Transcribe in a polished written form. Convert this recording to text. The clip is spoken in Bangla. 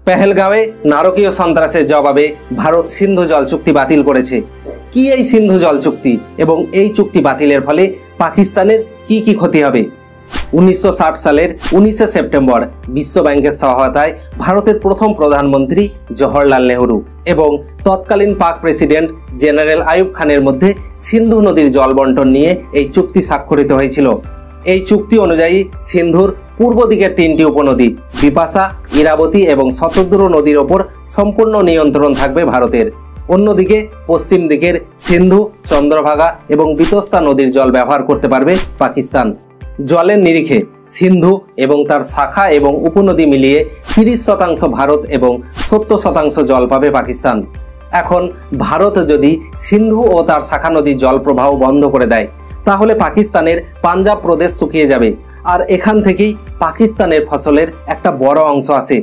পেহেলগাঁওয়ে নারকীয় সন্ত্রাসের জবাবে ভারত সিন্ধু জল চুক্তি বাতিল করেছে। কি এই সিন্ধু জল চুক্তি এবং এই চুক্তি বাতিলের ফলে পাকিস্তানের কি কি ক্ষতি হবে? 1960 সালের 19শে সেপ্টেম্বর বিশ্ব ব্যাংকের সহায়তায় ভারতের প্রথম প্রধানমন্ত্রী জওহরলাল নেহরু এবং তৎকালীন পাক প্রেসিডেন্ট জেনারেল আইয়ুব খানের মধ্যে সিন্ধু নদীর জল বন্টন নিয়ে এই চুক্তি স্বাক্ষরিত হয়েছিল। এই চুক্তি অনুযায়ী সিন্ধুর পূর্ব দিকের 3টি উপনদী বিপাশা, ইরাবতী এবং শতদ্রু নদীর ওপর সম্পূর্ণ নিয়ন্ত্রণ থাকবে ভারতের। অন্যদিকে পশ্চিম দিকের সিন্ধু, চন্দ্রভাগা এবং বিতস্তা নদীর জল ব্যবহার করতে পারবে পাকিস্তান। জলের নিরিখে সিন্ধু এবং তার শাখা এবং উপনদী মিলিয়ে 30% ভারত এবং 70% জল পাবে পাকিস্তান। এখন ভারত যদি সিন্ধু ও তার শাখা নদীর জল প্রবাহ বন্ধ করে দেয়, তাহলে পাকিস্তানের পাঞ্জাব প্রদেশ শুকিয়ে যাবে, আর এখান থেকেই পাকিস্তানের ফসলের একটা বড় অংশ আসে।